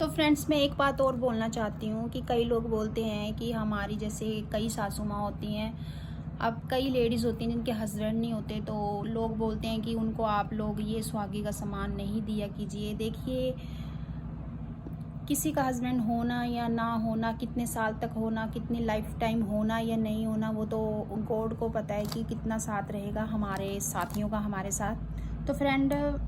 तो फ्रेंड्स, मैं एक बात और बोलना चाहती हूँ कि कई लोग बोलते हैं कि हमारी जैसे कई सासू माँ होती हैं। अब कई लेडीज़ होती हैं जिनके हस्बैंड नहीं होते, तो लोग बोलते हैं कि उनको आप लोग ये सुहागी का सामान नहीं दिया कीजिए। देखिए, किसी का हस्बैंड होना या ना होना, कितने साल तक होना, कितनी लाइफ टाइम होना या नहीं होना, वो तो गॉड को पता है कि कितना साथ रहेगा हमारे साथियों का हमारे साथ। तो फ्रेंड,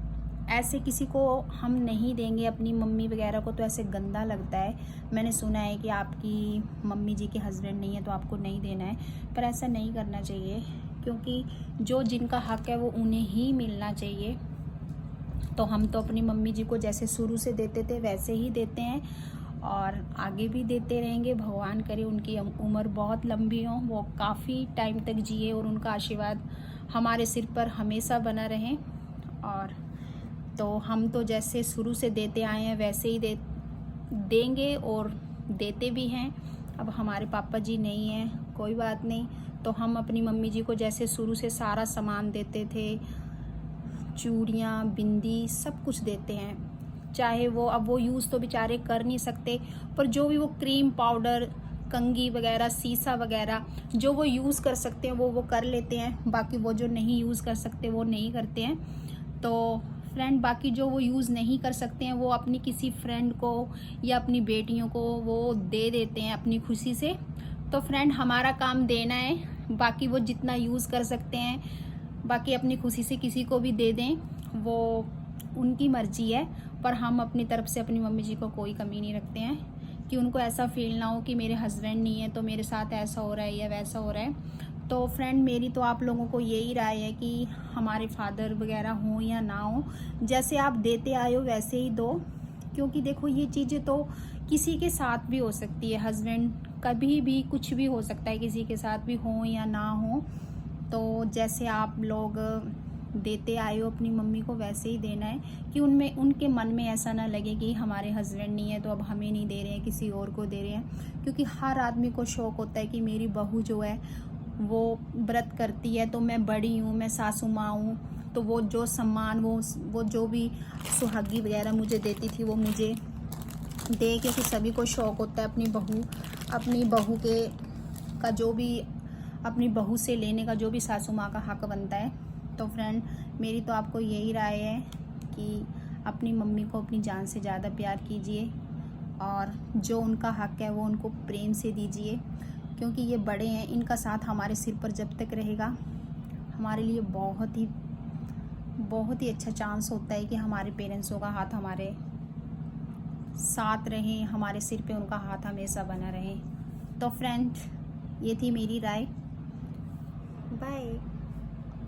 ऐसे किसी को हम नहीं देंगे। अपनी मम्मी वगैरह को तो ऐसे गंदा लगता है। मैंने सुना है कि आपकी मम्मी जी के हस्बैंड नहीं है तो आपको नहीं देना है, पर ऐसा नहीं करना चाहिए, क्योंकि जो जिनका हक है वो उन्हें ही मिलना चाहिए। तो हम तो अपनी मम्मी जी को जैसे शुरू से देते थे वैसे ही देते हैं और आगे भी देते रहेंगे। भगवान करे उनकी उम्र बहुत लंबी हो, वो काफ़ी टाइम तक जिए और उनका आशीर्वाद हमारे सिर पर हमेशा बना रहे। और तो हम तो जैसे शुरू से देते आए हैं वैसे ही देंगे और देते भी हैं। अब हमारे पापा जी नहीं हैं, कोई बात नहीं, तो हम अपनी मम्मी जी को जैसे शुरू से सारा सामान देते थे, चूड़ियाँ, बिंदी, सब कुछ देते हैं। चाहे वो अब वो यूज़ तो बेचारे कर नहीं सकते, पर जो भी वो क्रीम पाउडर, कंघी वगैरह, सीसा वगैरह जो वो यूज़ कर सकते हैं वो कर लेते हैं। बाकी वो जो नहीं यूज़ कर सकते वो नहीं करते हैं। तो फ्रेंड, बाकी जो वो यूज़ नहीं कर सकते हैं वो अपनी किसी फ्रेंड को या अपनी बेटियों को वो दे देते हैं अपनी खुशी से। तो फ्रेंड, हमारा काम देना है, बाकी वो जितना यूज़ कर सकते हैं, बाकी अपनी खुशी से किसी को भी दे दें, वो उनकी मर्जी है। पर हम अपनी तरफ से अपनी मम्मी जी को कोई कमी नहीं रखते हैं कि उनको ऐसा फील ना हो कि मेरे हस्बैंड नहीं है तो मेरे साथ ऐसा हो रहा है या वैसा हो रहा है। तो फ्रेंड, मेरी तो आप लोगों को यही राय है कि हमारे फादर वगैरह हों या ना हो, जैसे आप देते आए हो वैसे ही दो। क्योंकि देखो, ये चीज़ें तो किसी के साथ भी हो सकती है। हस्बैंड कभी भी कुछ भी हो सकता है, किसी के साथ भी हो या ना हो। तो जैसे आप लोग देते आए हो अपनी मम्मी को वैसे ही देना है, कि उनके मन में ऐसा ना लगे कि हमारे हस्बैंड नहीं है तो अब हमें नहीं दे रहे हैं, किसी और को दे रहे हैं। क्योंकि हर आदमी को शौक होता है कि मेरी बहू जो है वो व्रत करती है, तो मैं बड़ी हूँ, मैं सासू माँ हूँ, तो वो जो सम्मान, वो जो भी सुहागी वगैरह मुझे देती थी वो मुझे दे। क्योंकि सभी को शौक होता है अपनी बहू के का जो भी अपनी बहू से लेने का जो भी सासू माँ का हक बनता है। तो फ्रेंड, मेरी तो आपको यही राय है कि अपनी मम्मी को अपनी जान से ज़्यादा प्यार कीजिए और जो उनका हक है वो उनको प्रेम से दीजिए। क्योंकि ये बड़े हैं, इनका साथ हमारे सिर पर जब तक रहेगा हमारे लिए बहुत ही अच्छा चांस होता है कि हमारे पेरेंट्सों का हाथ हमारे साथ रहे, हमारे सिर पे उनका हाथ हमेशा बना रहे। तो फ्रेंड, ये थी मेरी राय। बाय।